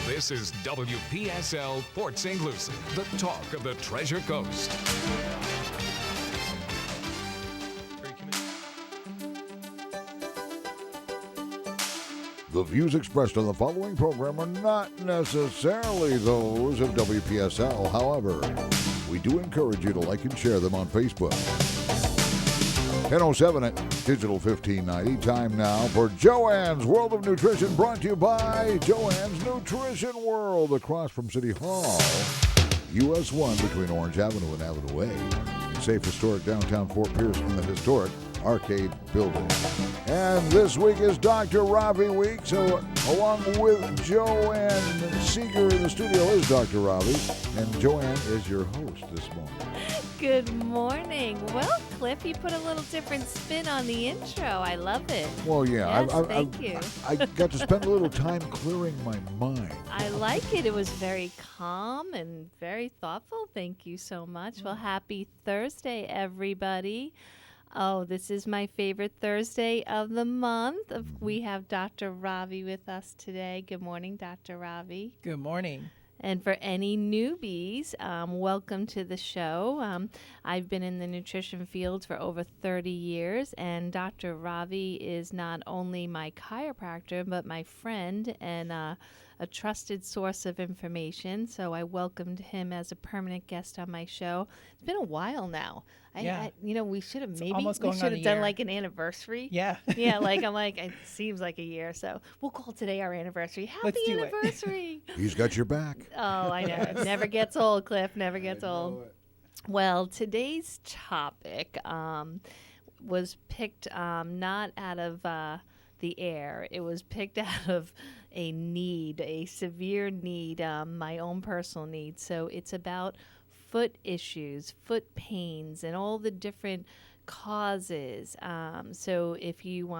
This is WPSL Port St. Lucie, the talk of the Treasure Coast. The views expressed on the following program are not necessarily those of WPSL. However, we do encourage you to like and share them on Facebook. 10:07 at Digital 1590. Time now for Joanne's World of Nutrition, brought to you by Joanne's Nutrition World, across from City Hall, US 1 between Orange Avenue and Avenue A, in safe historic downtown Fort Pierce in the historic Arcade Building. And this week is Dr. Ravi Week, so along with Joanne Seeger in the studio is Dr. Ravi, and Joanne is your host this morning. Good morning. Well, Cliff, you put a little different spin on the intro. I love it. Well, yeah. Yes, thank you. I got to spend a little time clearing my mind. I like it. It was very calm and very thoughtful. Thank you so much. Well, happy Thursday, everybody. Oh, this is my favorite Thursday of the month. We have Dr. Ravi with us today. Good morning, Dr. Ravi. Good morning. And for any newbies, welcome to the show. I've been in the nutrition field for over 30 years, and Dr. Ravi is not only my chiropractor, but my friend and a trusted source of information. So I welcomed him as a permanent guest on my show. It's been a while now. We should have done like an anniversary. Yeah. Yeah, it seems like a year. So we'll call today our anniversary. Happy anniversary. He's got your back. Oh, I know. It never gets old, Cliff. Never gets old. Well, today's topic was picked not out of the air. It was picked out of a need, a severe need, my own personal need. So it's about foot issues, foot pains, and all the different causes. So if you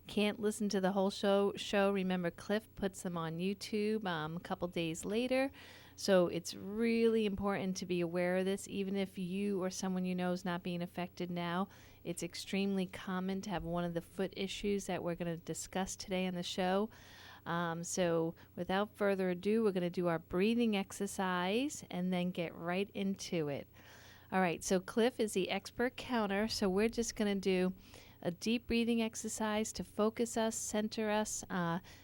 can't listen to the whole show, remember Cliff puts them on YouTube a couple days later. So it's really important to be aware of this. Even if you or someone you know is not being affected now, it's extremely common to have one of the foot issues that we're going to discuss today on the show. So without further ado, we're going to do our breathing exercise and then get right into it. All right, so Cliff is the expert counter, so we're just going to do a deep breathing exercise to focus us, center us,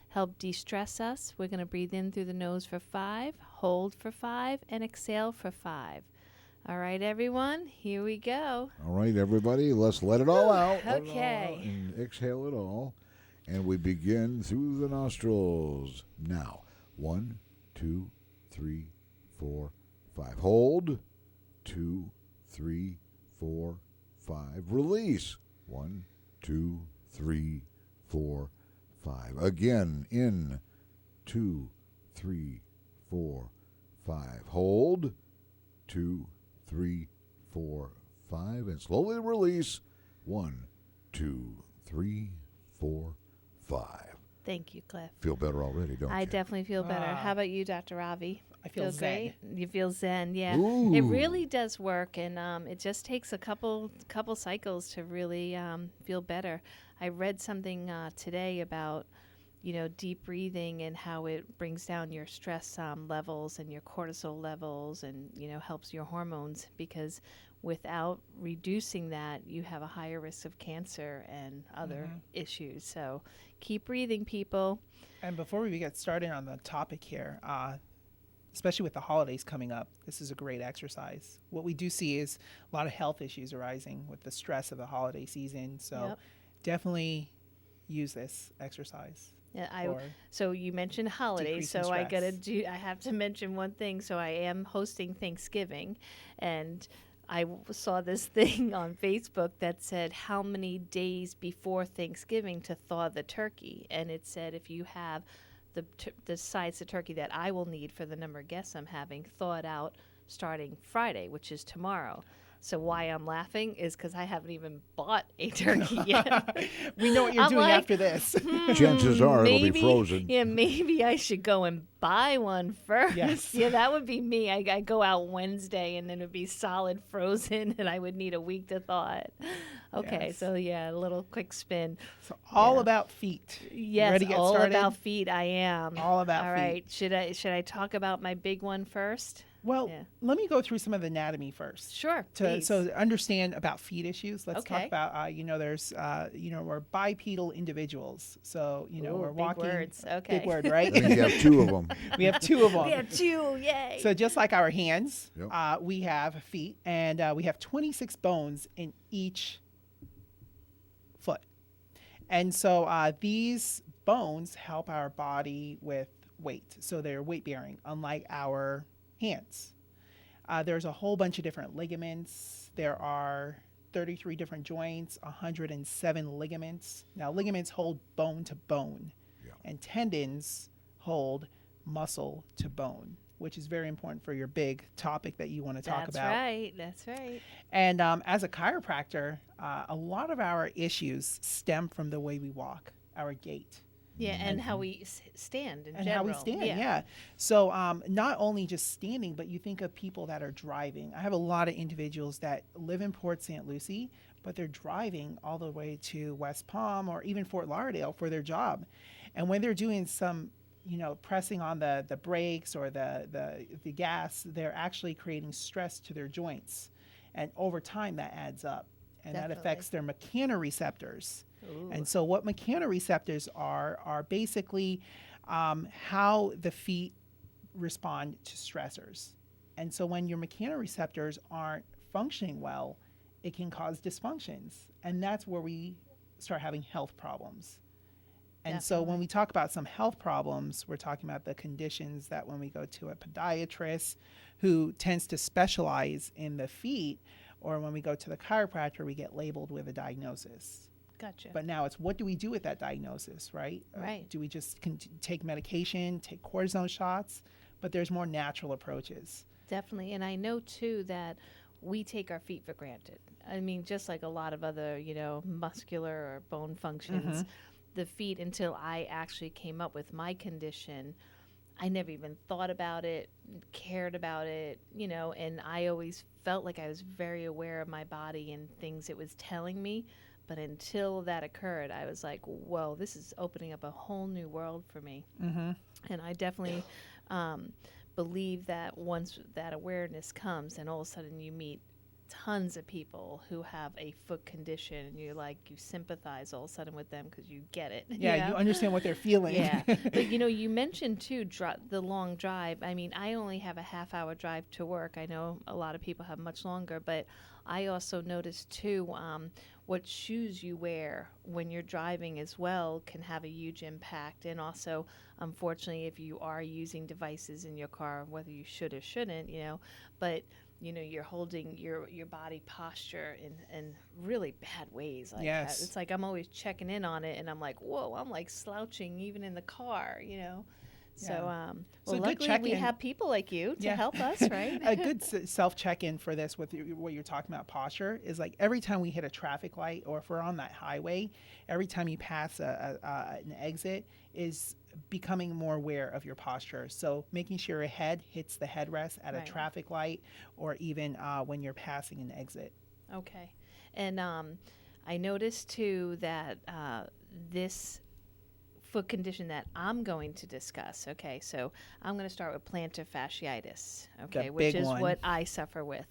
help de-stress us. We're going to breathe in through the nose for 5, hold for 5, and exhale for 5. All right, everyone, here we go. All right, everybody, let's let it all out. Okay. And exhale it all. And we begin through the nostrils. Now, 1, 2, 3, 4, 5. Hold. 2, 3, 4, 5. Release. 1, 2, 3, 4, 5. Again, in. 2, 3, 4, 5. Hold. 2, 3, 4, 5. And slowly release. 1, 2, 3, 4, 5. Thank you, Cliff. Feel better already, don't you? I definitely feel better. How about you, Dr. Ravi? I feel zen. Great? You feel zen, yeah. Ooh. It really does work, and it just takes a couple cycles to really feel better. I read something today about, deep breathing and how it brings down your stress levels and your cortisol levels and, helps your hormones, because without reducing that, you have a higher risk of cancer and other issues. So keep breathing, people. And before we get started on the topic here, especially with the holidays coming up, this is a great exercise. What we do see is a lot of health issues arising with the stress of the holiday season. So definitely use this exercise. Yeah, so you mentioned holidays, so I have to mention one thing. So I am hosting Thanksgiving, and I saw this thing on Facebook that said how many days before Thanksgiving to thaw the turkey, and it said if you have the size of turkey that I will need for the number of guests I'm having thawed out starting Friday, which is tomorrow. So why I'm laughing is because I haven't even bought a turkey yet. We know what you're I'm doing like, after this. Chances are it'll be maybe, frozen. Yeah, maybe I should go and buy one first. Yes. Yeah, that would be me. I go out Wednesday and then it would be solid frozen and I would need a week to thaw it. Okay, Yes. so yeah, a little quick spin. So all Yeah. about feet. Yes, Ready to get all started? about feet. I am. All about All feet. right. Should I talk about my big one first? Well, Yeah. let me go through some of the anatomy first. Sure. To please. understand about feet issues, let's talk Okay. about there's we're bipedal individuals, so Ooh, we're big walking. words. Okay. Big word, right? I think you have two of them. We have two of them. We have two. Yay. So just like our hands, Yep. we have feet, and we have 26 bones in each foot, and so these bones help our body with weight. So they're weight bearing, unlike our hands. There's a whole bunch of different ligaments. There are 33 different joints, 107 ligaments. Now, ligaments hold bone to bone, and tendons hold muscle to bone, which is very important for your big topic that you want to talk That's about. right. That's right. And as a chiropractor, a lot of our issues stem from the way we walk, our gait. Yeah, and how we stand in And general. how we stand, yeah. So not only just standing, but you think of people that are driving. I have a lot of individuals that live in Port St. Lucie, but they're driving all the way to West Palm or even Fort Lauderdale for their job. And when they're doing some, pressing on the brakes or the gas, they're actually creating stress to their joints. And over time, that adds up. And that affects their mechanoreceptors. Ooh. And so what mechanoreceptors are basically how the feet respond to stressors. And so when your mechanoreceptors aren't functioning well, it can cause dysfunctions. And that's where we start having health problems. And so when we talk about some health problems, we're talking about the conditions that when we go to a podiatrist who tends to specialize in the feet, or when we go to the chiropractor, we get labeled with a diagnosis. Gotcha. But now it's what do we do with that diagnosis, right? Right. Do we just take medication, take cortisone shots? But there's more natural approaches. Definitely. And I know, too, that we take our feet for granted. I mean, just like a lot of other, muscular or bone functions, the feet, until I actually came up with my condition, I never even thought about it, cared about it, and I always felt like I was very aware of my body and things it was telling me. But until that occurred, I was like, whoa, this is opening up a whole new world for me. Mm-hmm. And I definitely believe that once that awareness comes, and all of a sudden you meet tons of people who have a foot condition, and you sympathize all of a sudden with them because you get it. Yeah, you understand what they're feeling. Yeah. But, you mentioned, too, the long drive. I mean, I only have a half-hour drive to work. I know a lot of people have much longer, but I also noticed, too, what shoes you wear when you're driving as well can have a huge impact. And also, unfortunately, if you are using devices in your car, whether you should or shouldn't, but you're holding your body posture in really bad ways. Like Yes. that. It's like I'm always checking in on it, and I'm like, whoa, I'm like slouching even in the car, So, So well, good luckily we check-in. have people like you to help us, right? A good self check-in for this with what you're talking about posture is like every time we hit a traffic light, or if we're on that highway, every time you pass an exit, is becoming more aware of your posture. So making sure your head hits the headrest at a traffic light, or even when you're passing an exit. Okay. And I noticed, too, that this foot condition that I'm going to discuss, okay, so I'm going to start with plantar fasciitis, okay, which is what I suffer with.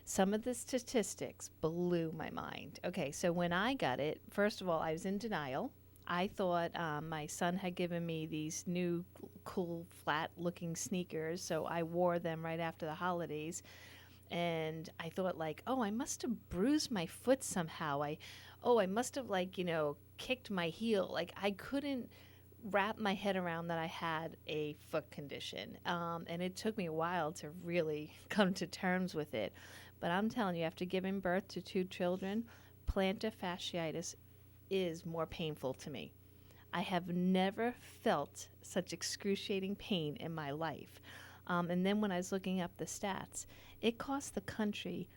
Some of the statistics blew my mind. Okay, so when I got it, first of all, I was in denial. I thought my son had given me these new cool flat-looking sneakers, so I wore them right after the holidays. And I thought, like, oh, I must have bruised my foot somehow. I must have, kicked my heel. Like, I couldn't wrap my head around that I had a foot condition. And it took me a while to really come to terms with it. But I'm telling you, after giving birth to 2 children, plantar fasciitis is more painful to me. I have never felt such excruciating pain in my life. And then when I was looking up the stats, it costs the country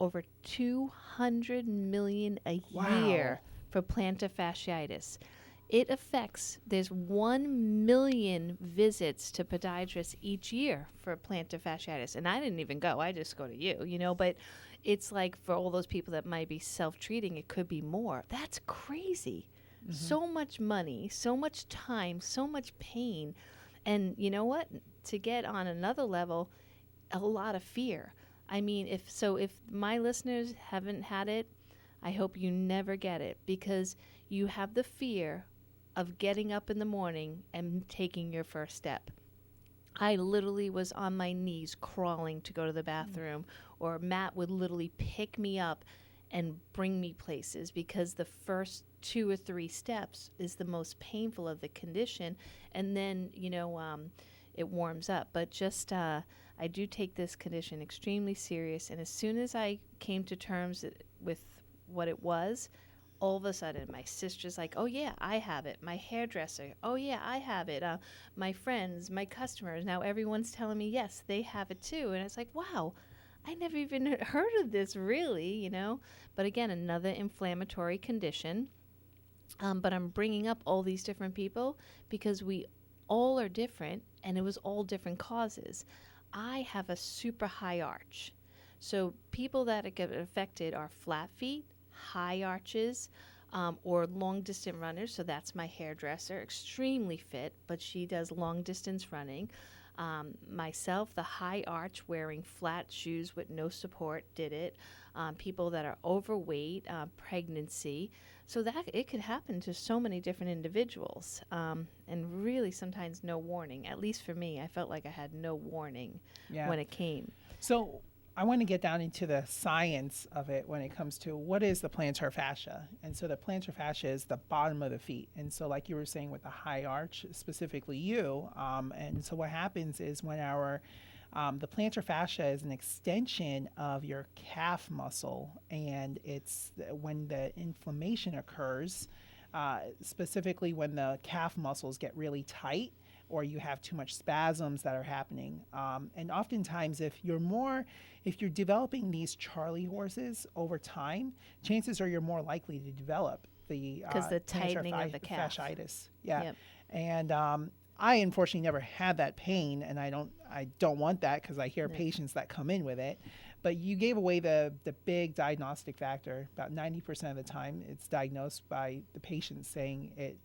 over 200 million a Wow. year for plantar fasciitis. It affects, there's 1 million visits to podiatrists each year for plantar fasciitis. And I didn't even go. I just go to you, but it's like for all those people that might be self-treating, it could be more. That's crazy. So much money, so much time, so much pain. And you know what? To get on another level, a lot of fear. I mean, if my listeners haven't had it, I hope you never get it, because you have the fear of getting up in the morning and taking your first step. I literally was on my knees crawling to go to the bathroom, or Matt would literally pick me up and bring me places, because the first 2 or 3 steps is the most painful of the condition, and then it warms up. But just I do take this condition extremely serious, and as soon as I came to terms with what it was, all of a sudden my sister's like, oh yeah, I have it. My hairdresser, oh yeah, I have it. My friends, my customers, now everyone's telling me yes, they have it too. And it's like, wow, I never even heard of this, really. But again, another inflammatory condition. But I'm bringing up all these different people because we all are different, and it was all different causes. I have a super high arch. So people that get affected are flat feet, high arches, or long distance runners. So that's my hairdresser, extremely fit, but she does long distance running. Myself, the high arch, wearing flat shoes with no support, did it. People that are overweight, pregnancy. So that it could happen to so many different individuals, and really sometimes no warning. At least for me, I felt like I had no warning when it came. So I want to get down into the science of it when it comes to what is the plantar fascia. And so the plantar fascia is the bottom of the feet. And so like you were saying with the high arch, specifically you, and so what happens is when the plantar fascia is an extension of your calf muscle, and it's when the inflammation occurs, specifically when the calf muscles get really tight, or you have too much spasms that are happening. And oftentimes if you're developing these Charlie horses over time, chances are you're more likely to develop the because the tightening of the calf. Fasciitis. Yeah. Yep. And I unfortunately never had that pain, and I don't want that, because I hear patients that come in with it. But you gave away the big diagnostic factor. About 90% of the time it's diagnosed by the patient saying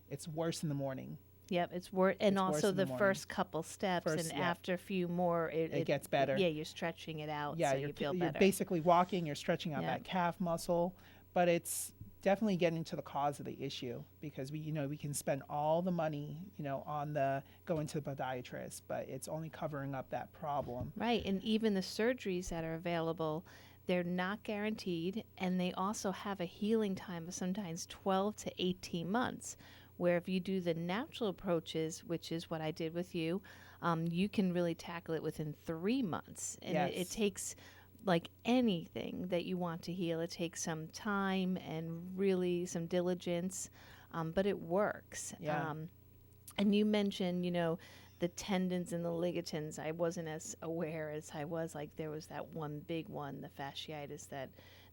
it's worse in the morning. Yep, it's worse. And It's worse also in the the morning. first couple steps, and after a few more, It gets better. Yeah, you're stretching it out, Yeah, so you feel you're better. basically walking, you're stretching out Yeah. that calf muscle, but it's definitely getting to the cause of the issue, because we can spend all the money, on going to the podiatrist, but it's only covering up that problem. Right, and even the surgeries that are available, they're not guaranteed, and they also have a healing time of sometimes 12 to 18 months, where if you do the natural approaches, which is what I did with you, you can really tackle it within 3 months. And Yes. it takes, like anything that you want to heal, it takes some time and really some diligence, but it works. Yeah. And you mentioned, the tendons and the ligatures. I wasn't as aware as I was. Like there was that one big one, the fasciitis.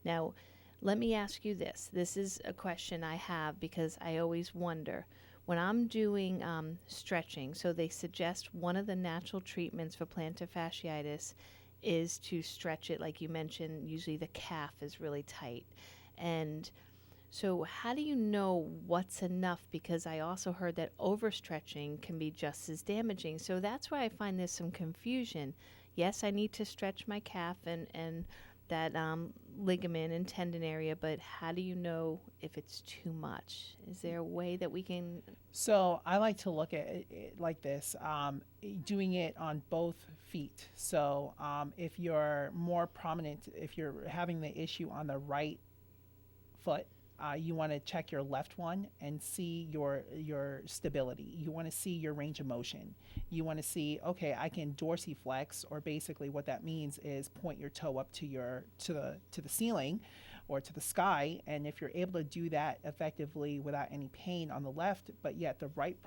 Now, let me ask you this. This is a question I have because I always wonder. When I'm doing stretching, so they suggest one of the natural treatments for plantar fasciitis is to stretch it, like you mentioned. Usually the calf is really tight. And so how do you know what's enough? Because I also heard that overstretching can be just as damaging. So that's why I find there's some confusion. Yes, I need to stretch my calf and that ligament and tendon area, but how do you know if it's too much? Is there a way that we can? So I like to look at it like this, doing it on both feet. So if you're more prominent, if you're having the issue on the right foot, you want to check your left one and see your stability. You want to see your range of motion. You want to see, okay, I can Dorsi flex, or basically what that means is point your toe up to the ceiling or to the sky. And if you're able to do that effectively without any pain on the left, but yet the right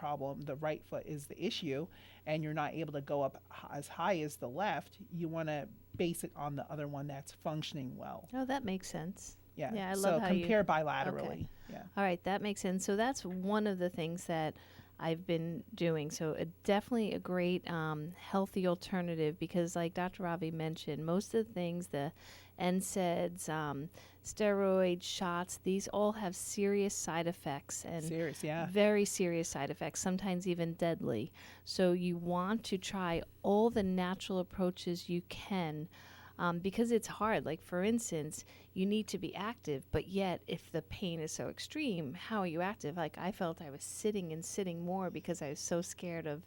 foot is the issue, and you're not able to go up as high as the left, you want to base it on the other one that's functioning well. Oh, that makes sense. Yeah. Yeah, I so love how you compare bilaterally. Okay. Yeah. All right, that makes sense. So that's one of the things that I've been doing. So definitely a great healthy alternative because, like Dr. Ravi mentioned, most of the things, the NSAIDs, steroid shots, these all have serious side effects and very serious side effects, sometimes even deadly. So you want to try all the natural approaches you can. Because it's hard. Like, for instance, you need to be active, but yet if the pain is so extreme, how are you active? Like, I felt I was sitting and sitting more because I was so scared of,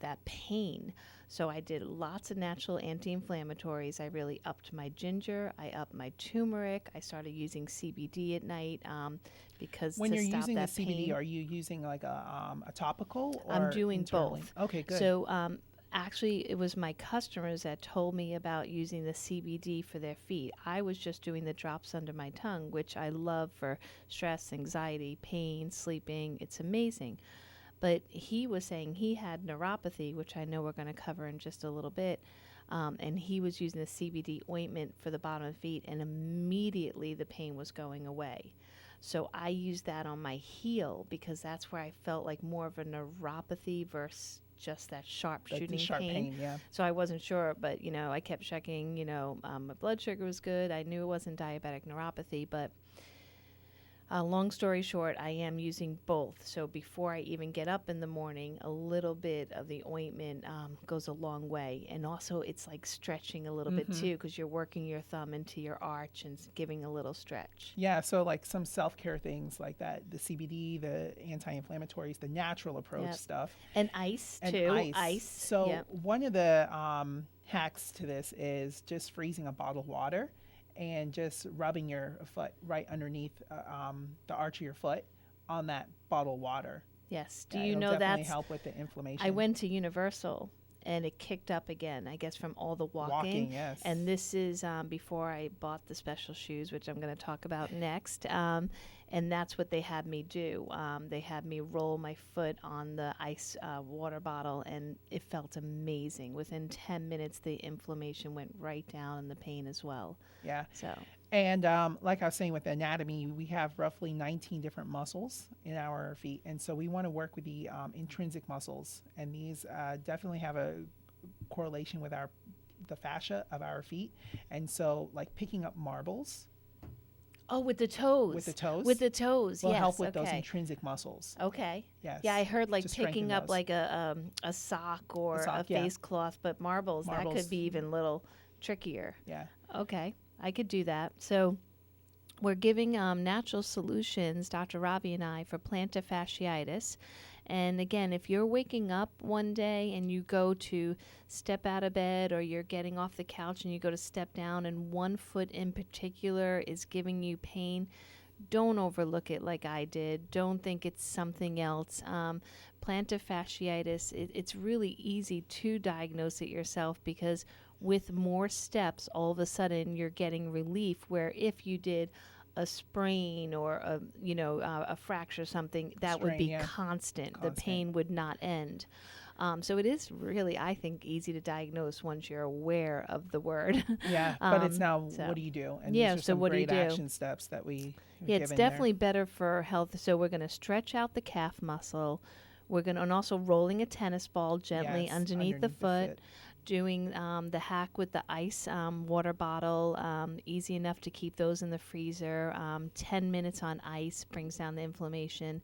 that pain. So I did lots of natural anti-inflammatories. I really upped my ginger. I upped my turmeric. I started using CBD at night because when to you're stop using that the CBD, pain. are you using like a topical? Or I'm doing internally? both. Okay, good. So actually, it was my customers that told me about using the CBD for their feet. I was just doing the drops under my tongue, which I love for stress, anxiety, pain, sleeping. It's amazing. But he was saying he had neuropathy, which I know we're going to cover in just a little bit. And he was using the CBD ointment for the bottom of the feet, and immediately the pain was going away. So I used that on my heel because that's where I felt like more of a neuropathy versus just that sharp shooting pain. Yeah. So I wasn't sure, but I kept checking. My blood sugar was good. I knew it wasn't diabetic neuropathy, but long story short, I am using both. So before I even get up in the morning, a little bit of the ointment goes a long way. And also it's like stretching a little bit too, because you're working your thumb into your arch and giving a little stretch. Yeah, so like some self-care things like that, the CBD, the anti-inflammatories, the natural approach stuff. And ice and too. Ice. So one of the hacks to this is just freezing a bottle of water and just rubbing your foot right underneath the arch of your foot on that bottle of water. Yes. Do Yeah, you it'll know definitely that's help with the inflammation. I went to Universal and it kicked up again, I guess from all the walking. Yes. And this is before I bought the special shoes, which I'm going to talk about next. And that's what they had me do. They had me roll my foot on the ice water bottle, and it felt amazing. Within 10 minutes, the inflammation went right down and the pain as well. Yeah. So. And like I was saying with anatomy, we have roughly 19 different muscles in our feet. And so we want to work with the intrinsic muscles. And these definitely have a correlation with the fascia of our feet. And so like picking up marbles. Oh, with the toes. With the toes. With the toes, will yes. help with those intrinsic muscles. Okay. Yes. Yeah, I heard like picking up those. like a sock or a face cloth, but marbles, that could be even a little trickier. Yeah. Okay, I could do that. So we're giving natural solutions, Dr. Ravi and I, for plantar fasciitis. And again, if you're waking up one day and you go to step out of bed, or you're getting off the couch and you go to step down and one foot in particular is giving you pain, don't overlook it like I did. Don't think it's something else. Plantar fasciitis, it's really easy to diagnose it yourself because with more steps, all of a sudden you're getting relief, where if you did a sprain or a fracture or something, that would be constant. The pain would not end. So it is really, I think, easy to diagnose once you're aware of the word. Yeah, but it's now, what do you do? And these are some what great do you do? action steps that we it's definitely better for health. So we're going to stretch out the calf muscle. We're going to, and also rolling a tennis ball gently underneath the foot. Doing the hack with the ice water bottle, easy enough to keep those in the freezer. 10 minutes on ice brings down the inflammation.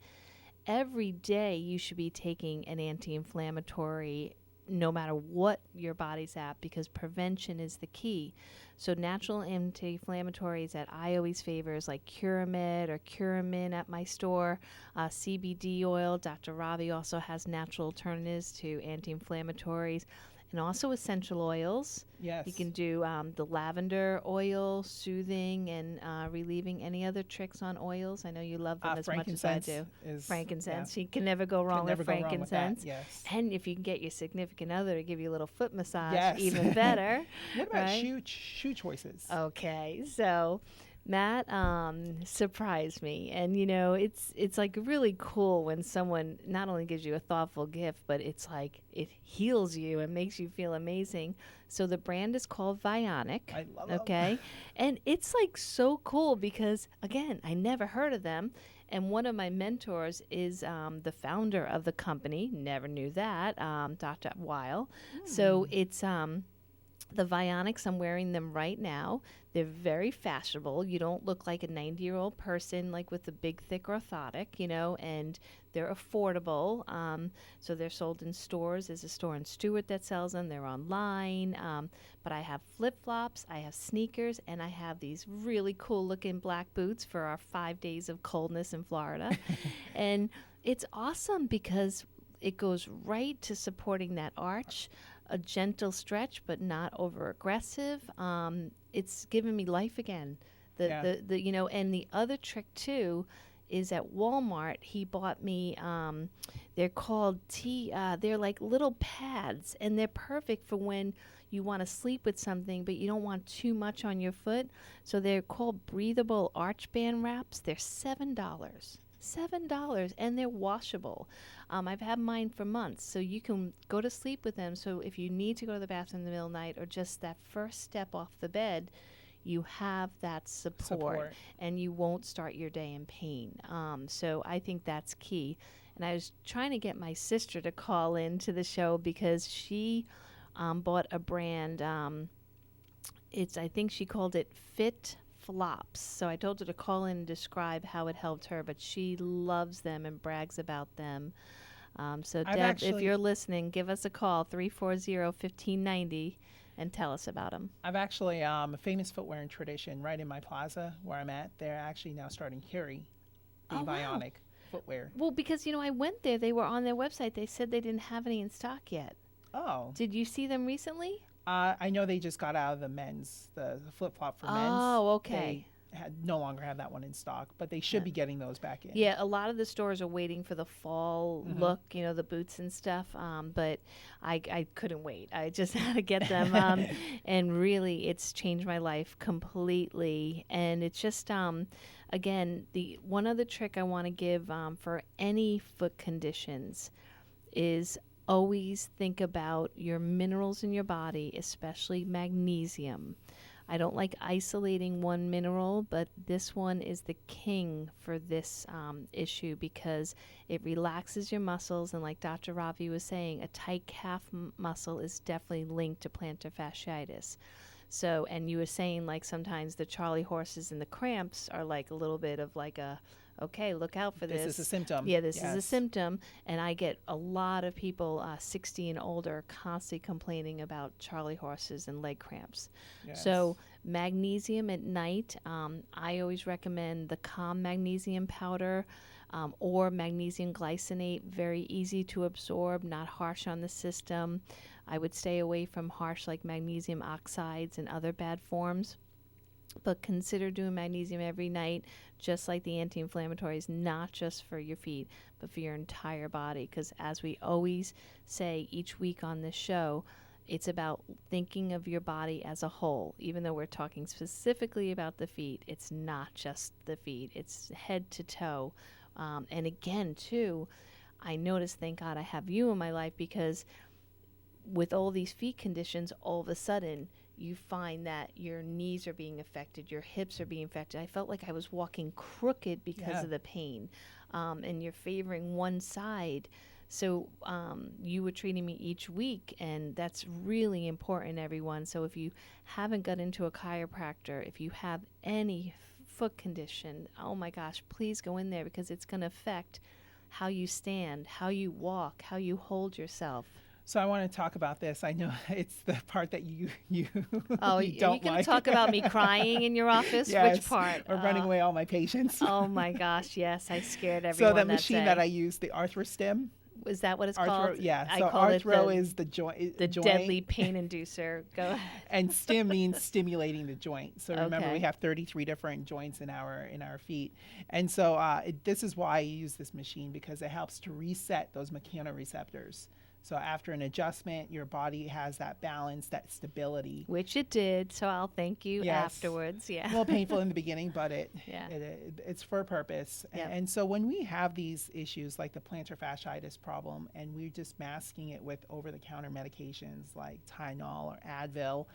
Every day you should be taking an anti-inflammatory, no matter what your body's at, because prevention is the key. So natural anti-inflammatories that I always favor is like Curamed or Curamin at my store, CBD oil. Dr. Ravi also has natural alternatives to anti-inflammatories. And also essential oils. Yes. You can do the lavender oil, soothing and relieving. Any other tricks on oils? I know you love them as much as I do. Frankincense. You can never go wrong with frankincense. Yes. And if you can get your significant other to give you a little foot massage, even better. What about shoe choices? Okay, so Matt surprised me, and it's like really cool when someone not only gives you a thoughtful gift, but it's like it heals you and makes you feel amazing. So the brand is called Ionic. I love them. Okay, and it's like so cool because again, I never heard of them, and one of my mentors is the founder of the company. Never knew that, Dr. Weil. So it's the Vionics, I'm wearing them right now. They're very fashionable. You don't look like a 90-year-old person, like with a big, thick orthotic, and they're affordable. So they're sold in stores. There's a store in Stewart that sells them. They're online. But I have flip-flops, I have sneakers, and I have these really cool-looking black boots for our 5 days of coldness in Florida. And it's awesome because it goes right to supporting that arch. A gentle stretch, but not over aggressive. It's given me life again. And the other trick too is at Walmart. He bought me. They're called they're like little pads, and they're perfect for when you want to sleep with something, but you don't want too much on your foot. So they're called breathable arch band wraps. They're $7. And they're washable. I've had mine for months, so you can go to sleep with them. So if you need to go to the bathroom in the middle of the night or just that first step off the bed, you have that support. And you won't start your day in pain. So I think that's key. And I was trying to get my sister to call in to the show because she bought a brand. I think she called it Fit Flops. So I told her to call in and describe how it helped her, but she loves them and brags about them. So Deb, if you're listening, give us a call, 340-1590, and tell us about them. I've actually, Famous Footwear and Tradition, right in my plaza where I'm at, they're actually now starting to carry the Bionic footwear. Well, because, I went there. They were on their website. They said they didn't have any in stock yet. Oh. Did you see them recently? I know they just got out of the men's, the flip-flop for men's. Oh, okay. They no longer have that one in stock, but they should be getting those back in. Yeah, a lot of the stores are waiting for the fall look, the boots and stuff, but I couldn't wait. I just had to get them, and really it's changed my life completely. And it's just, again, the one other trick I want to give for any foot conditions is always think about your minerals in your body, especially magnesium. I don't like isolating one mineral, but this one is the king for this issue because it relaxes your muscles. And like Dr. Ravi was saying, a tight calf muscle is definitely linked to plantar fasciitis. So, and you were saying like sometimes the Charlie horses and the cramps are like a little bit of like a, okay, look out for this. This is a symptom. Yeah, this is a symptom. And I get a lot of people 60 and older constantly complaining about Charlie horses and leg cramps. Yes. So magnesium at night, I always recommend the Calm magnesium powder or magnesium glycinate, very easy to absorb, not harsh on the system. I would stay away from harsh like magnesium oxides and other bad forms. But consider doing magnesium every night, just like the anti-inflammatories, not just for your feet, but for your entire body. Because as we always say each week on this show, it's about thinking of your body as a whole. Even though we're talking specifically about the feet, it's not just the feet. It's head to toe. And again, too, I noticed, thank God I have you in my life, because with all these feet conditions, all of a sudden, you find that your knees are being affected, your hips are being affected. I felt like I was walking crooked because of the pain, and you're favoring one side. So you were treating me each week, and that's really important, everyone. So if you haven't got into a chiropractor, if you have any foot condition, oh my gosh, please go in there because it's going to affect how you stand, how you walk, how you hold yourself. So I want to talk about this. I know it's the part that you oh, you don't you can like. Talk about me crying in your office? Yes, Which part? Or running away all my patients. Oh my gosh, yes, I scared everyone. So the machine that I use, the ArthroStim. Is that what it's called? Yeah. I so call Arthro it is the joint. The deadly pain inducer. Go ahead. And stim means stimulating the joint. So remember, Okay. we have 33 different joints in our feet, and so this is why I use this machine, because it helps to reset those mechanoreceptors. So after an adjustment, your body has that balance, that stability. Which it did, so I'll thank you afterwards. Yeah. A little painful in the beginning, but Yeah. it's for a purpose. Yep. And so when we have these issues like the plantar fasciitis problem, and we're just masking it with over-the-counter medications like Tylenol or Advil.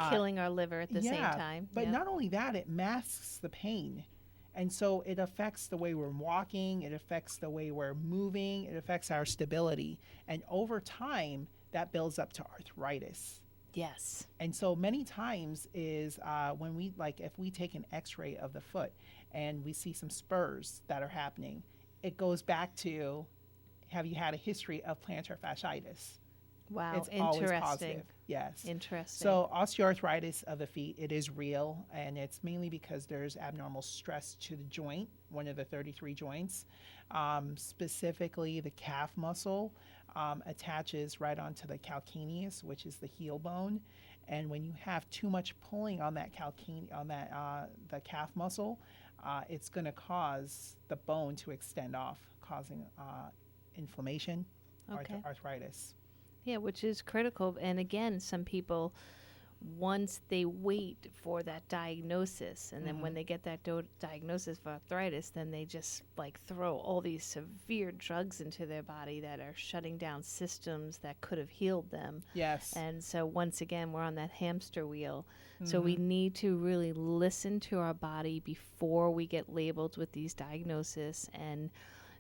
Killing our liver at the same time. But not only that, it masks the pain. And so it affects the way we're walking, it affects the way we're moving, it affects our stability. And over time, that builds up to arthritis. Yes. And so many times is when we, like, if we take an x-ray of the foot and we see some spurs that are happening, it goes back to, have you had a history of plantar fasciitis? Wow, It's interesting. always positive. Yes. Interesting. So osteoarthritis of the feet, it is real, and it's mainly because there's abnormal stress to the joint, one of the 33 joints. Specifically, the calf muscle attaches right onto the calcaneus, which is the heel bone. And when you have too much pulling on that the calf muscle, it's going to cause the bone to extend off, causing inflammation, arthritis. Yeah, which is critical. And again, some people, once they wait for that diagnosis, and then when they get that diagnosis of arthritis, then they just like throw all these severe drugs into their body that are shutting down systems that could have healed them. Yes. And so once again, we're on that hamster wheel. So we need to really listen to our body before we get labeled with these diagnoses, and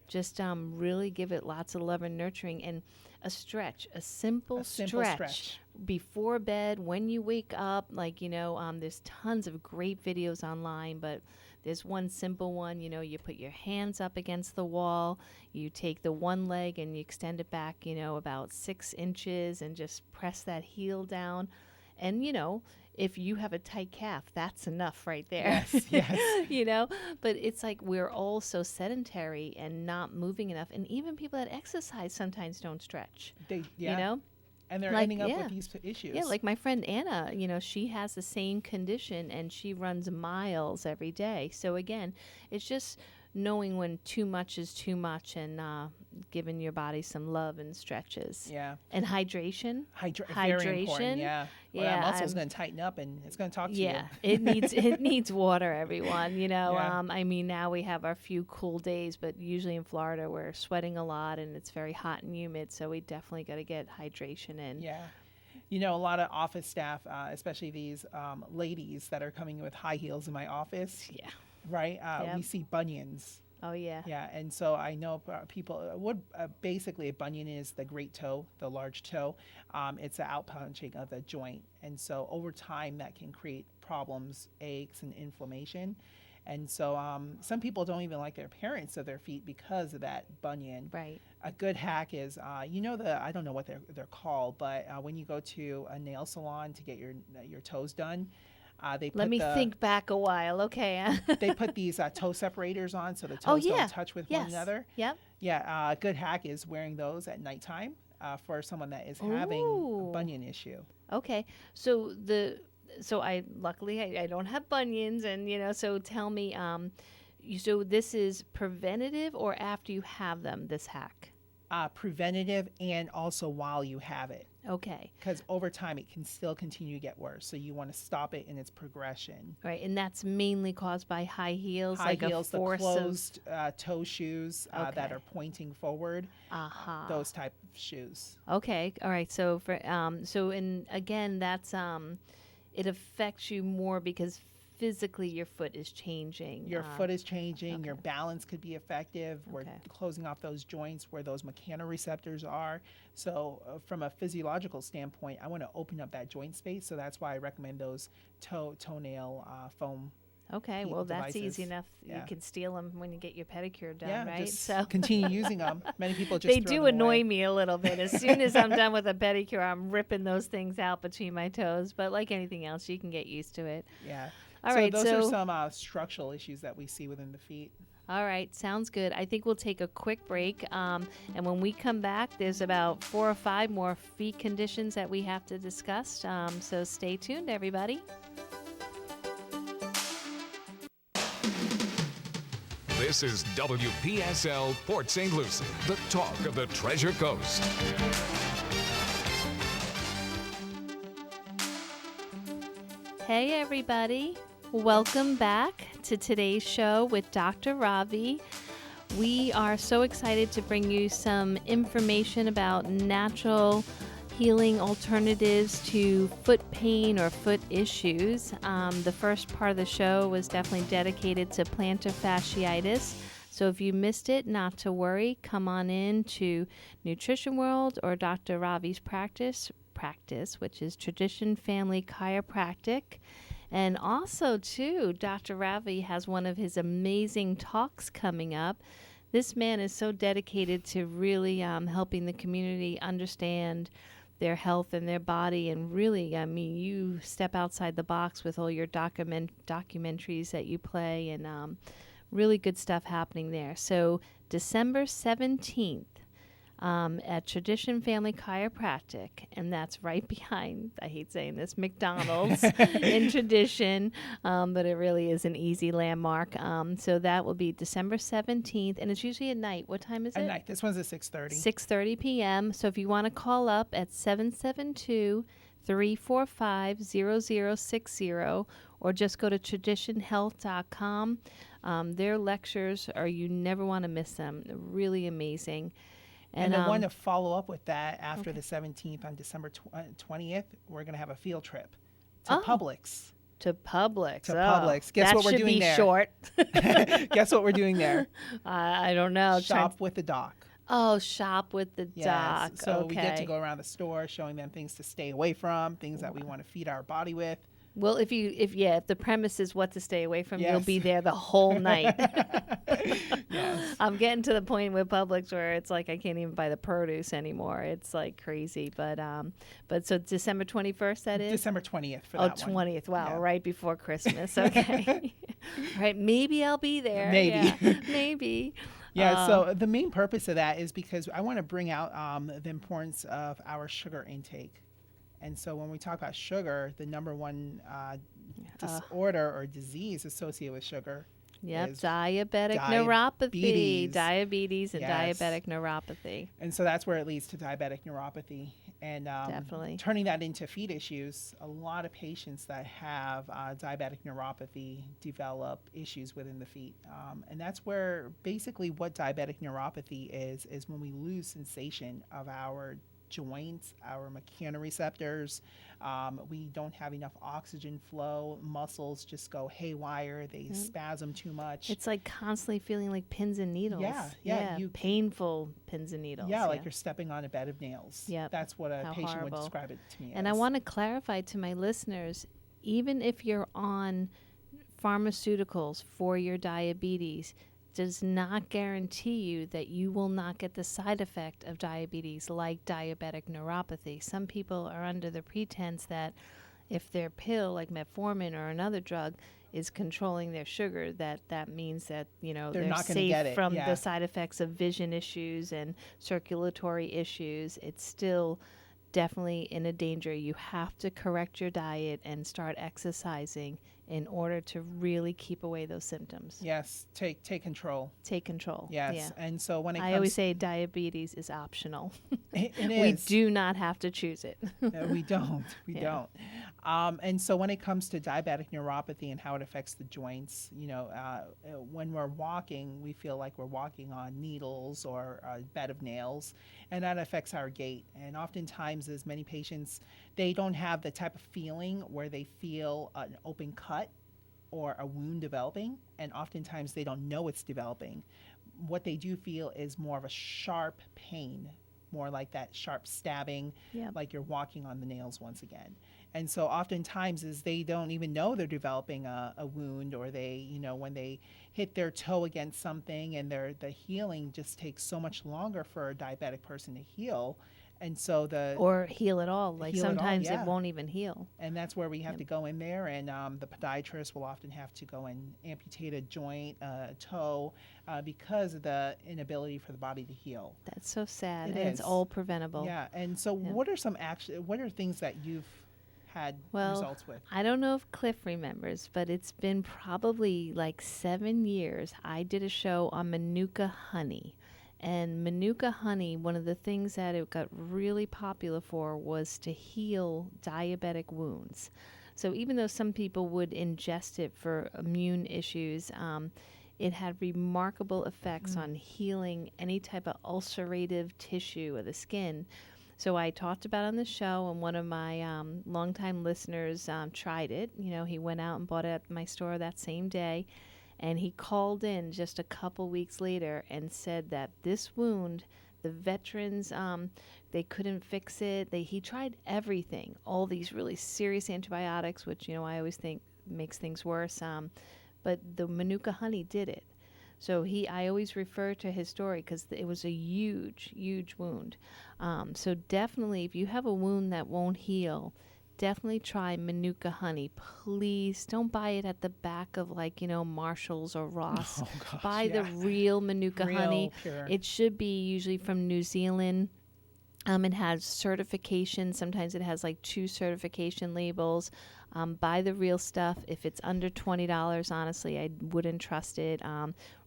just really give it lots of love and nurturing, and a simple stretch before bed, when you wake up. Like, there's tons of great videos online, but there's one simple one. You put your hands up against the wall, you take the one leg and you extend it back, about 6 inches, and just press that heel down. And, if you have a tight calf, that's enough right there. Yes. But it's like we're all so sedentary and not moving enough. And even people that exercise sometimes don't stretch. And they're Like, ending up with these issues. Yeah, like my friend Anna, she has the same condition and she runs miles every day. So again, it's just knowing when too much is too much, and giving your body some love and stretches. Yeah. And hydration. Very important, yeah. Well, that muscle's going to tighten up and it's going to talk to you. Yeah, it needs water, everyone. Yeah. I mean, now we have our few cool days, but usually in Florida we're sweating a lot and it's very hot and humid, so we definitely got to get hydration in. Yeah. A lot of office staff, especially these ladies that are coming in with high heels in my office. Yeah. Right? We see bunions. Oh, yeah. Yeah, and so I know people, basically a bunion is the great toe, the large toe. It's an outpunching of the joint. And so over time that can create problems, aches, and inflammation. And so some people don't even like the appearance of their feet because of that bunion. Right. A good hack is, I don't know what they're called, but when you go to a nail salon to get your toes done, Let me think back a while. Okay. They put these toe separators on so the toes don't touch with one another. Yep. Yeah. A good hack is wearing those at nighttime for someone that is having a bunion issue. Okay. So I luckily I don't have bunions, and so tell me, so this is preventative or after you have them, this hack? Preventative, and also while you have it. Okay. Because over time it can still continue to get worse. So you want to stop it in its progression. Right, and that's mainly caused by high heels, high heels, the closed toe shoes that are pointing forward. Those type of shoes. Okay, all right. So again, that's it affects you more because physically your foot is changing. Your foot is changing. Your balance could be effective. We're closing off those joints where those mechanoreceptors are. So from a physiological standpoint, I want to open up that joint space. So that's why I recommend those toenail foam. Okay, well, that's devices. easy enough. Yeah. You can steal them when you get your pedicure done, yeah, right? So continue using them. Many people just they do annoy away. me a little bit. As soon as I'm done with a pedicure, I'm ripping those things out between my toes. But like anything else, you can get used to it. Yeah. All right. Those are some structural issues that we see within the feet. All right, sounds good. I think we'll take a quick break. And when we come back, there's about 4 or 5 more feet conditions that we have to discuss. So stay tuned, everybody. This is WPSL Port St. Lucie, the talk of the Treasure Coast. Hey everybody, welcome back to today's show with Dr. Ravi. We are so excited to bring you some information about natural healing alternatives to foot pain or foot issues. The first part of the show was definitely dedicated to plantar fasciitis. So if you missed it, not to worry. Come on in to Nutrition World or Dr. Ravi's practice, which is Tradition Family Chiropractic. And also, too, Dr. Ravi has one of his amazing talks coming up. This man is so dedicated to really helping the community understand their health and their body. And really, I mean, you step outside the box with all your documentaries that you play, and really good stuff happening there. So December 17th. At Tradition Family Chiropractic, and that's right behind, I hate saying this, McDonald's in Tradition, but it really is an easy landmark. So that will be December 17th, and it's usually at night. What time is it? At night. This one's at 6:30. 6:30 p.m. So if you want to call up at 772-345-0060, or just go to traditionhealth.com. Their lectures you never want to miss them. They're really amazing. And the one to follow up with that after the 17th on December 20th, we're going to have a field trip to Publix. To Publix. Publix. Guess what we're doing there? That should be short. Guess what we're doing there? I don't know. Shop with the doc. Oh, shop with the doc. So okay. we get to go around the store showing them things to stay away from, things that we want to feed our body with. Well, if the premise is what to stay away from, Yes. you'll be there the whole night. Yes. I'm getting to the point with Publix where it's like I can't even buy the produce anymore. It's like crazy. But so December 21st, that is? December 20th for that one. 20th. Wow, Yeah. right before Christmas. Okay. Right, maybe I'll be there. Maybe. Yeah, maybe. Yeah, so the main purpose of that is because I want to bring out the importance of our sugar intake. And so when we talk about sugar, the number one disorder or disease associated with sugar Yep, is diabetic neuropathy. diabetes. Diabetes and Yes. diabetic neuropathy. And so that's where it leads to diabetic neuropathy. And Definitely. turning that into feet issues, a lot of patients that have diabetic neuropathy develop issues within the feet. And that's where basically what diabetic neuropathy is when we lose sensation of our joints, our mechanoreceptors. We don't have enough oxygen flow. Muscles just go haywire. They spasm too much. It's like constantly feeling like pins and needles. Yeah. Painful pins and needles. Yeah, like you're stepping on a bed of nails. Yep. That's what a How patient horrible. would describe it to me And as. I want to clarify to my listeners, even if you're on pharmaceuticals for your diabetes, does not guarantee you that you will not get the side effect of diabetes like diabetic neuropathy. Some people are under the pretense that if their pill, like metformin or another drug, is controlling their sugar, that means that they're not gonna safe get it, from yeah. the side effects of vision issues and circulatory issues. It's still definitely in a danger. You have to correct your diet and start exercising in order to really keep away those symptoms. Yes, take control. Take control. Yes, Yeah. and so when it I comes, always say diabetes is optional. it We is. do not have to choose it. No, we don't. We Yeah. don't. And so when it comes to diabetic neuropathy and how it affects the joints, when we're walking, we feel like we're walking on needles or a bed of nails, and that affects our gait. And oftentimes, as many patients, they don't have the type of feeling where they feel an open cut or a wound developing, and oftentimes they don't know it's developing. What they do feel is more of a sharp pain, more like that sharp stabbing, Yep. like you're walking on the nails once again. And so oftentimes is they don't even know they're developing a wound, or they, when they hit their toe against something, and the healing just takes so much longer for a diabetic person to heal. And so Or heal at all. Like Heal at all, sometimes yeah. it won't even heal. and that's where we have to go in there, and the podiatrist will often have to go and amputate a joint, a toe, because of the inability for the body to heal. That's so sad. It and it's is. all preventable. Yeah, and so Yeah. what are things that you've had Well, results with? I don't know if Cliff remembers, but it's been probably like 7 years. I did a show on Manuka Honey. And Manuka Honey, one of the things that it got really popular for was to heal diabetic wounds. So even though some people would ingest it for immune issues, it had remarkable effects on healing any type of ulcerative tissue of the skin. So I talked about it on the show, and one of my longtime listeners tried it. You know, he went out and bought it at my store that same day, and he called in just a couple weeks later and said that this wound, the veterans, they couldn't fix it. He tried everything, all these really serious antibiotics, which, you know, I always think makes things worse. But the Manuka Honey did it. So I always refer to his story because it was a huge, huge wound. So definitely, if you have a wound that won't heal, definitely try Manuka Honey. Please don't buy it at the back of, like, you know, Marshall's or Ross. Oh, gosh, Buy the real Manuka Honey. Pure. It should be usually from New Zealand. It has certification. Sometimes it has like 2 certification labels. Buy the real stuff. If it's under $20, honestly, I wouldn't trust it.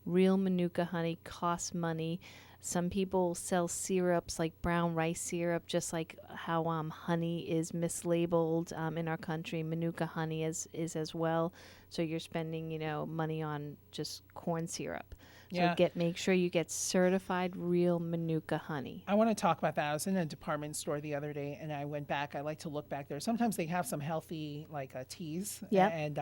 Real Manuka Honey costs money. Some people sell syrups like brown rice syrup, just like how honey is mislabeled in our country. Manuka Honey is as well. So you're spending, you know, money on just corn syrup. So make sure you get certified real Manuka Honey. I want to talk about that. I was in a department store the other day, and I went back. I like to look back there. Sometimes they have some healthy, like, teas. Yep.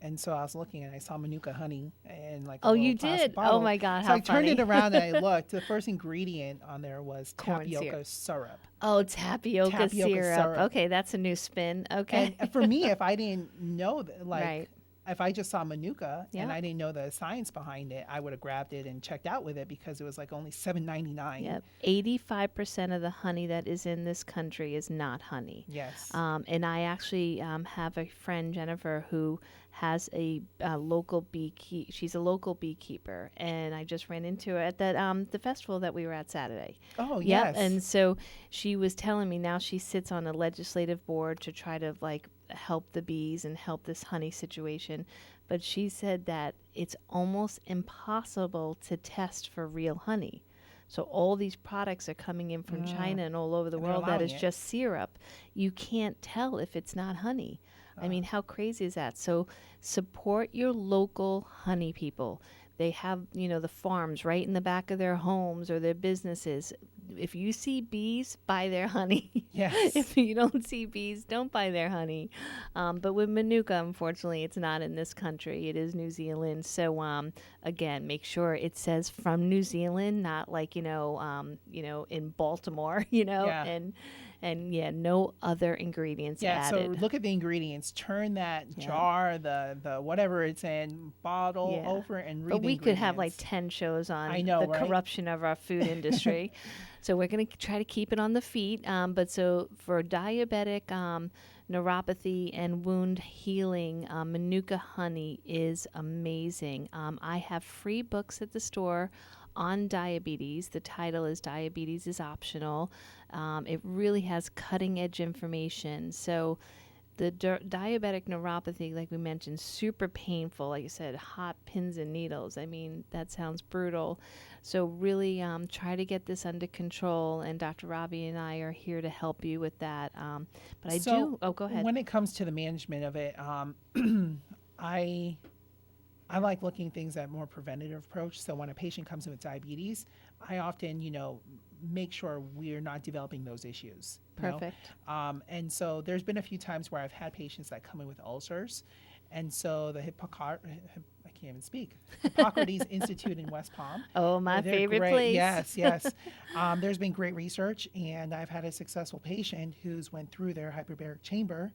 And so I was looking, and I saw Manuka Honey and like. Oh, you did? Bottle. Oh my God! So how I turned funny. it around and I looked. The first ingredient on there was Corn tapioca syrup. Oh, tapioca syrup. Okay, that's a new spin. Okay. And for me, if I didn't know that, like. Right. If I just saw Manuka and Yeah. I didn't know the science behind it, I would have grabbed it and checked out with it because it was like only $7.99. Yep. 85% of the honey that is in this country is not honey. Yes. And I actually have a friend, Jennifer, who has a local beekeeper. She's a local beekeeper, and I just ran into her at that the festival that we were at Saturday. Oh, Yep. yes. And so she was telling me now she sits on a legislative board to try to, like, help the bees and help this honey situation. But she said that it's almost impossible to test for real honey. So all these products are coming in from China and all over the And they're world that is allowing it. just syrup. You can't tell if it's not honey. I mean, how crazy is that? So support your local honey people. They have, you know, the farms right in the back of their homes or their businesses. If you see bees, buy their honey. Yes. If you don't see bees, don't buy their honey. But with Manuka, unfortunately, it's not in this country. It is New Zealand. So again, make sure it says from New Zealand, not like, you know, in Baltimore, you know, Yeah. and yeah, no other ingredients added. So look at the ingredients. Turn that jar, the whatever it's in, bottle over and read But the we could have like ingredients. 10 shows on I know, the right? corruption of our food industry. So we're going to try to keep it on the feet. But so for diabetic neuropathy and wound healing, Manuka Honey is amazing. I have free books at the store on diabetes. The title is Diabetes is Optional. It really has cutting edge information. So the diabetic neuropathy, like we mentioned, super painful. Like you said, hot pins and needles. I mean, that sounds brutal. So really try to get this under control. And Dr. Ravi and I are here to help you with that. But I do. Oh, go ahead. When it comes to the management of it, I like looking at things at more preventative approach. So when a patient comes in with diabetes, I often, make sure we're not developing those issues. Perfect. And so there's been a few times where I've had patients that come in with ulcers. And so the I can't even speak. Hippocrates Institute in West Palm. Oh, my They're favorite great. place. Yes. There's been great research, and I've had a successful patient who's went through their hyperbaric chamber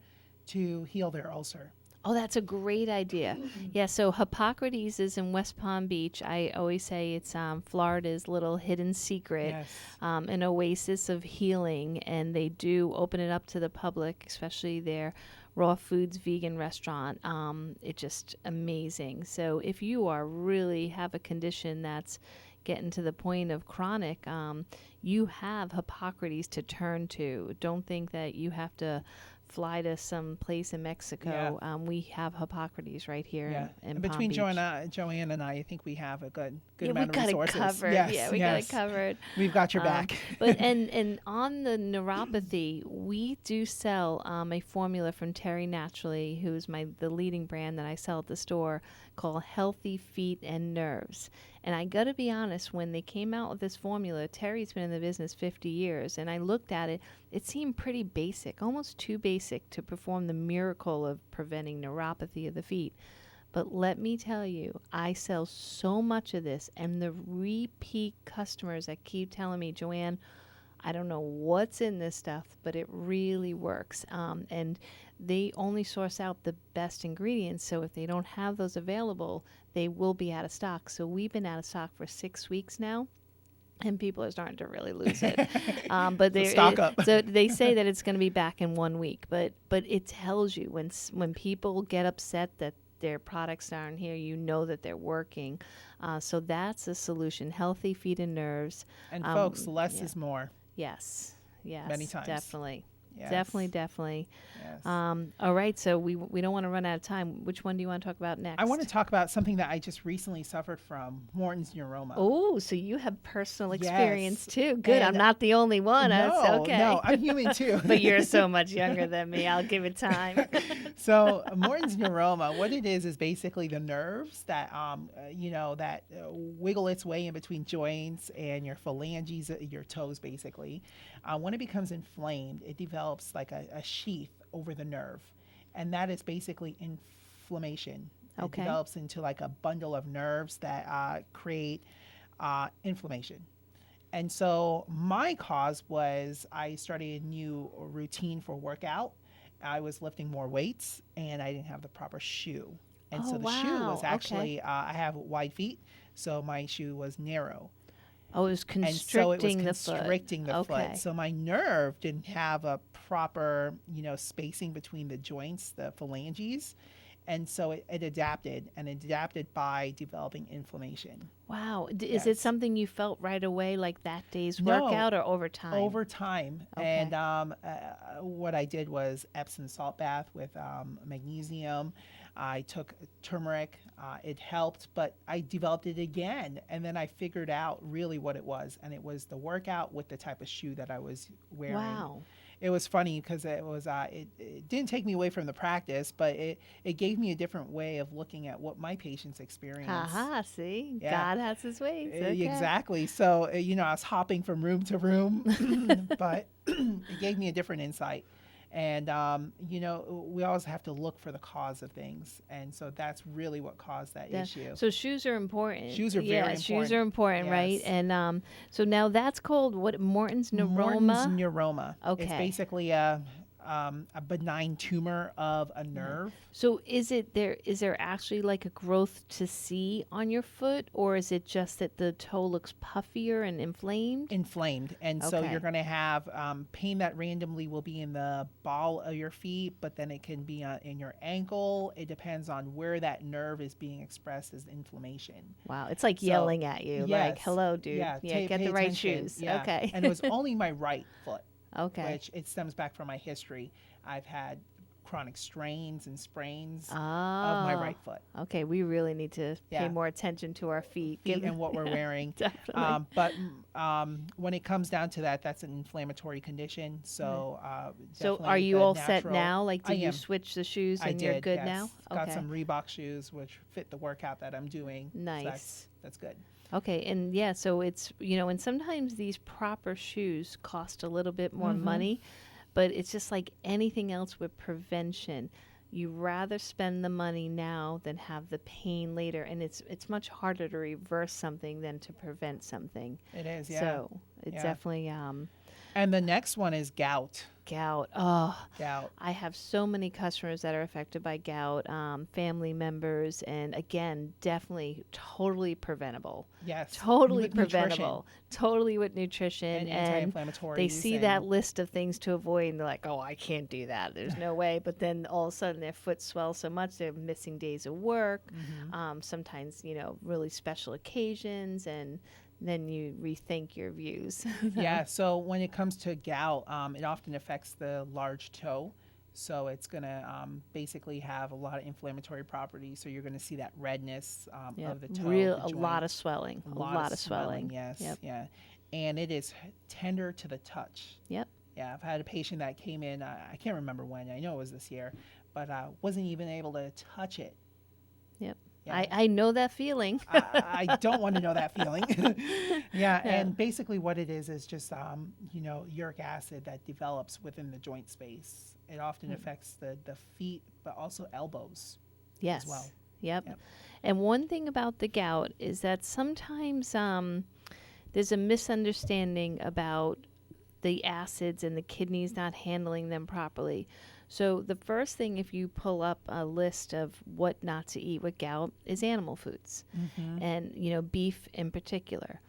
to heal their ulcer. Oh, that's a great idea. Yeah, so Hippocrates is in West Palm Beach. I always say it's Florida's little hidden secret, Yes. an oasis of healing, and they do open it up to the public, especially their raw foods vegan restaurant. It's just amazing. So if you are really have a condition that's getting to the point of chronic, you have Hippocrates to turn to. Don't think that you have to fly to some place in Mexico, we have Hippocrates right here in And Palm between Beach. Joanne and I think we have a good amount we of got resources. it covered. Yes, We got it covered. We've got your back. But and on the neuropathy, we do sell a formula from Terry Naturally, who's the leading brand that I sell at the store, called Healthy Feet and Nerves. And I got to be honest, when they came out with this formula, Terry's been in the business 50 years, and I looked at it, it seemed pretty basic, almost too basic to perform the miracle of preventing neuropathy of the feet. But let me tell you, I sell so much of this, and the repeat customers that keep telling me, Joanne, I don't know what's in this stuff, but it really works. And they only source out the best ingredients, so if they don't have those available, they will be out of stock. So we've been out of stock for 6 weeks now, and people are starting to really lose it. But they stock up. So they say that it's going to be back in 1 week, but it tells you when people get upset that their products aren't here, you know that they're working. So that's a solution. Healthy Feet and Nerves. And folks, less is more. Yes. Many times. Definitely. Yes. Definitely. Yes. All right, so we don't want to run out of time. Which one do you want to talk about next? I want to talk about something that I just recently suffered from, Mortons Neuroma. Oh, so you have personal Yes. experience too. Good. I'm And not the only one. That's okay. No, I'm human too. But you're so much younger than me. I'll give it time. So Mortons Neuroma, what it is basically the nerves that that wiggle its way in between joints and your phalanges, your toes, basically. When it becomes inflamed, it develops like a sheath over the nerve, and that is basically inflammation. Okay. It develops into like a bundle of nerves that create inflammation. And so my cause was I started a new routine for workout. I was lifting more weights, and I didn't have the proper shoe. And so the shoe was actually, I have wide feet, so my shoe was narrow. Oh, it was constricting and so it was the foot. constricting the Okay. foot. So my nerve didn't have a proper, spacing between the joints, the phalanges. And so it adapted, and it adapted by developing inflammation. Wow. Is it Yes. something you felt right away, like that day's No. workout, or over time? Over time. Okay. And what I did was Epsom salt bath with magnesium. I took turmeric. It helped, but I developed it again. And then I figured out really what it was. And it was the workout with the type of shoe that I was wearing. Wow. It was funny because it was it didn't take me away from the practice, but it gave me a different way of looking at what my patients experience. Haha, see? Yeah. God has his ways. Okay. Exactly. So, I was hopping from room to room, but it gave me a different insight. And, we always have to look for the cause of things. And so that's really what caused that issue. So shoes are important. Shoes are very important. Shoes are important, right? Yes. And so now that's called what? Mortons Neuroma? Mortons Neuroma. Okay. It's basically a benign tumor of a nerve. So is there actually like a growth to see on your foot, or is it just that the toe looks puffier and inflamed? Inflamed. And so Okay. you're going to have pain that randomly will be in the ball of your feet, but then it can be in your ankle. It depends on where that nerve is being expressed as inflammation. Wow, it's like So, yelling at you, like, yes. hello, dude. Yeah, get pay the right attention. shoes. Yeah. Okay. And it was only my right foot, okay. which it stems back from my history. I've had chronic strains and sprains Oh. of my right foot. Okay, we really need to pay Yeah. more attention to our feet. And what we're wearing. Definitely. But when it comes down to that, that's an inflammatory condition. So, So definitely are you the all set natural- now? Like, did I you am. switch the shoes I and did, you're good yes. now? Got some Reebok shoes which fit the workout that I'm doing. So Nice. that's good. Okay, and yeah, so it's, and sometimes these proper shoes cost a little bit more money, but it's just like anything else with prevention. You rather spend the money now than have the pain later, and it's much harder to reverse something than to prevent something. It is, yeah. So it's Yeah. definitely And the next one is gout. gout. Oh, Gout. I have so many customers that are affected by gout, family members, and again, definitely totally preventable. Yes. Totally With nutrition preventable. Totally with nutrition. and anti-inflammatories. They see and- that list of things to avoid, and they're like, oh, I can't do that. There's no way. But then all of a sudden their foot swells so much, they're missing days of work, sometimes, really special occasions, and then you rethink your views. Yeah, so when it comes to gout, it often affects the large toe. So it's going to basically have a lot of inflammatory properties. So you're going to see that redness of the toe. A lot of swelling. A lot of swelling. Yes. Yep. Yeah. And it is tender to the touch. Yep. Yeah. I've had a patient that came in, I can't remember when, I know it was this year, but wasn't even able to touch it. Yep. Yeah. I know that feeling. I don't want to know that feeling. Yeah, and basically what it is just, uric acid that develops within the joint space. It often affects the feet, but also elbows Yes. as well. Yep. And one thing about the gout is that sometimes there's a misunderstanding about the acids and the kidneys not handling them properly. So the first thing, if you pull up a list of what not to eat with gout, is animal foods, and beef in particular.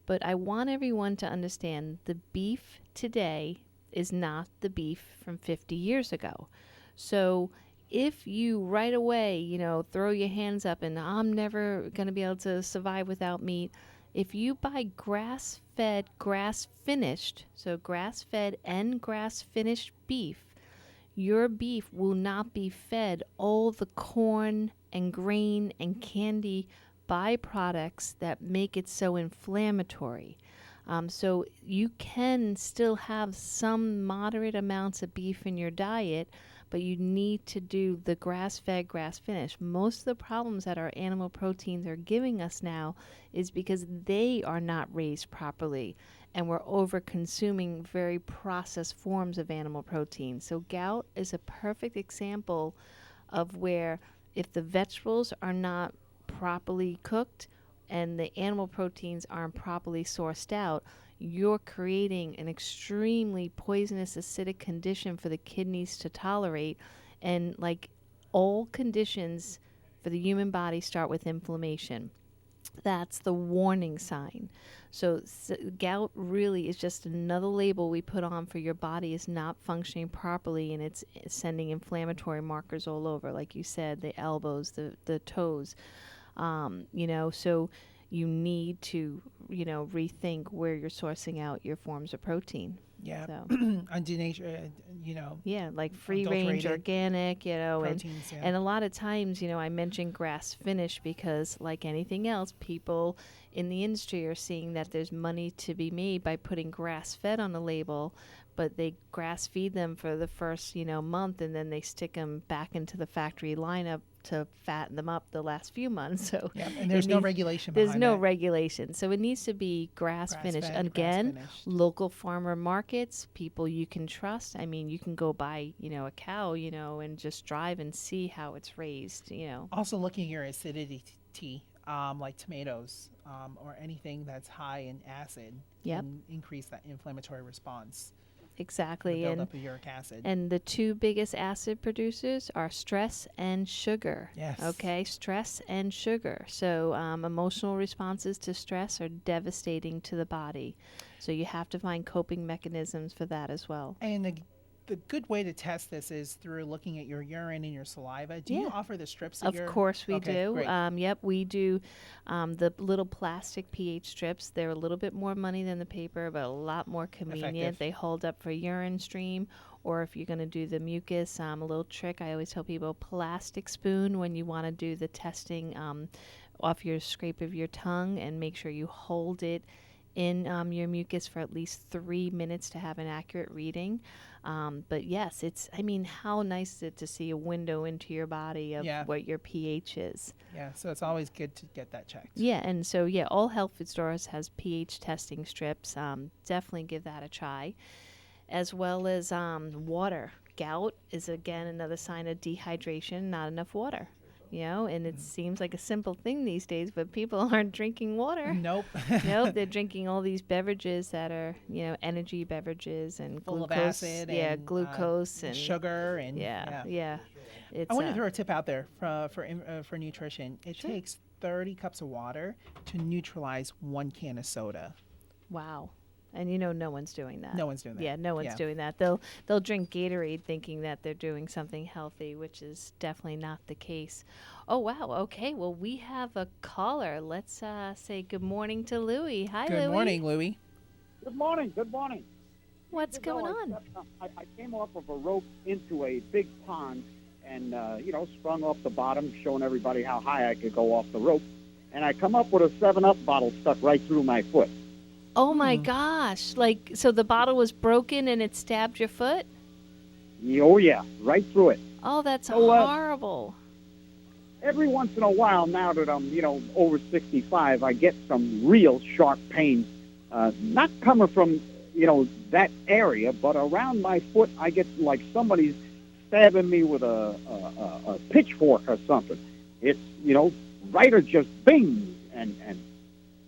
But I want everyone to understand the beef today is not the beef from 50 years ago. So if you right away, throw your hands up and I'm never going to be able to survive without meat, if you buy grass-fed, grass-finished, so grass-fed and grass-finished beef, your beef will not be fed all the corn and grain and candy byproducts that make it so inflammatory. So you can still have some moderate amounts of beef in your diet, but you need to do the grass-fed, grass-finished. Most of the problems that our animal proteins are giving us now is because they are not raised properly, and we're over-consuming very processed forms of animal protein. So gout is a perfect example of where if the vegetables are not properly cooked and the animal proteins aren't properly sourced out, you're creating an extremely poisonous acidic condition for the kidneys to tolerate. And like all conditions for the human body start with inflammation. That's the warning sign. So gout really is just another label we put on for your body is not functioning properly, and it's sending inflammatory markers all over, like you said, the elbows, the toes. So you need to, rethink where you're sourcing out your forms of protein. Yeah. So. Yeah, like free range, organic, proteins, and a lot of times, I mentioned grass finished because like anything else, people in the industry are seeing that there's money to be made by putting grass fed on the label, but they grass feed them for the first, month, and then they stick them back into the factory lineup to fatten them up the last few months. So and there's no regulation behind There's no that. regulation. So it needs to be grass finished. Again, local farmer markets, people you can trust. I mean, you can go buy, a cow, and just drive and see how it's raised, Also looking at your acidity, like tomatoes or anything that's high in acid can increase that inflammatory response. Exactly. The buildup of uric acid. And the two biggest acid producers are stress and sugar. Yes. Okay, stress and sugar. So emotional responses to stress are devastating to the body. So you have to find coping mechanisms for that as well. And the good way to test this is through looking at your urine and your saliva. Do you offer the strips? Of course we do. Great. We do the little plastic pH strips. They're a little bit more money than the paper, but a lot more convenient. Effective. They hold up for urine stream, or if you're going to do the mucus, a little trick I always tell people, plastic spoon when you want to do the testing off your scrape of your tongue, and make sure you hold it in your mucus for at least 3 minutes to have an accurate reading. But yes, how nice is it to see a window into your body of what your pH is? Yeah, so it's always good to get that checked. Yeah, and so, all health food stores has pH testing strips. Definitely give that a try. As well as water. Gout is, again, another sign of dehydration, not enough water. And it seems like a simple thing these days, but people aren't drinking water. Nope. Nope, they're drinking all these beverages that are, energy beverages and full glucose. of acid and glucose and sugar and It's, I want to throw a tip out there for nutrition. It takes 30 cups of water to neutralize 1 can of soda. Wow. And no one's doing that. No one's doing that. Yeah, no one's doing that. They'll drink Gatorade thinking that they're doing something healthy, which is definitely not the case. Oh, wow. Okay, well, we have a caller. Let's say good morning to Louie. Hi, Louie. Good morning, Louie. Good morning. Good morning. What's going on? I came off of a rope into a big pond and, sprung off the bottom, showing everybody how high I could go off the rope. And I come up with a 7-Up bottle stuck right through my foot. Oh, my gosh. Like, so the bottle was broken and it stabbed your foot? Oh, yeah, right through it. Oh, that's So, horrible. Every once in a while, now that I'm, over 65, I get some real sharp pain, not coming from, that area, but around my foot, I get like somebody's stabbing me with a pitchfork or something. It's, right or just bing, and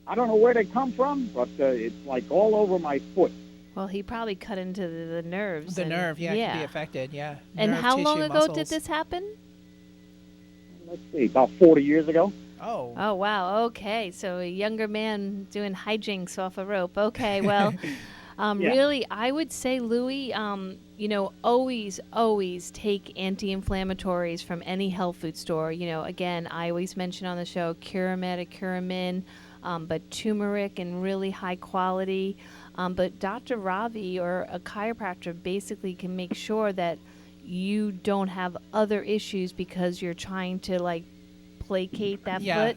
I don't know where they come from, but it's like all over my foot. Well, he probably cut into the nerves. The nerve, can be affected, yeah. And nerve, how long tissue, ago muscles. did this happen? Let's see, about 40 years ago. Oh. Oh, wow. Okay. So a younger man doing hijinks off a rope. Okay. Well, really, I would say, Louis, always take anti-inflammatories from any health food store. Again, I always mention on the show Curamed, Curamin, but turmeric and really high quality. But Dr. Ravi or a chiropractor basically can make sure that you don't have other issues because you're trying to placate that foot,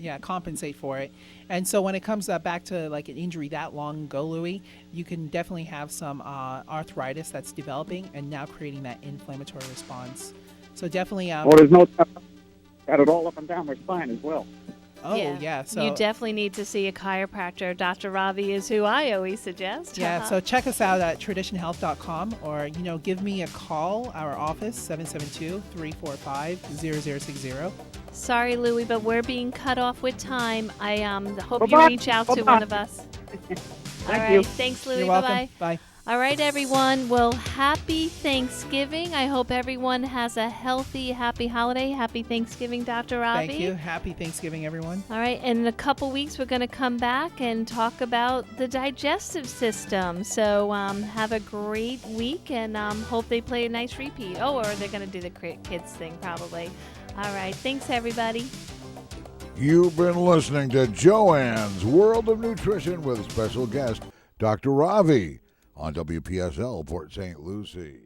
Yeah, compensate for it. And so when it comes back to like an injury that long ago, Louis, you can definitely have some arthritis that's developing and now creating that inflammatory response. So definitely. There's no got it all up and down my spine as well. Oh, yeah. So you definitely need to see a chiropractor. Dr. Ravi is who I always suggest. Yeah, so check us out at traditionhealth.com or, give me a call, our office, 772-345-0060. Sorry, Louie, but we're being cut off with time. I hope you reach out to one of us. All right. you. Thanks, Louie. You're welcome. Bye-bye. Bye. All right, everyone. Well, happy Thanksgiving. I hope everyone has a healthy, happy holiday. Happy Thanksgiving, Dr. Ravi. Thank you. Happy Thanksgiving, everyone. All right, and in a couple weeks, we're going to come back and talk about the digestive system. So have a great week, and hope they play a nice repeat. Oh, or they're going to do the kids thing, probably. All right, thanks, everybody. You've been listening to Joanne's World of Nutrition with special guest Dr. Ravi on WPSL Port St. Lucie.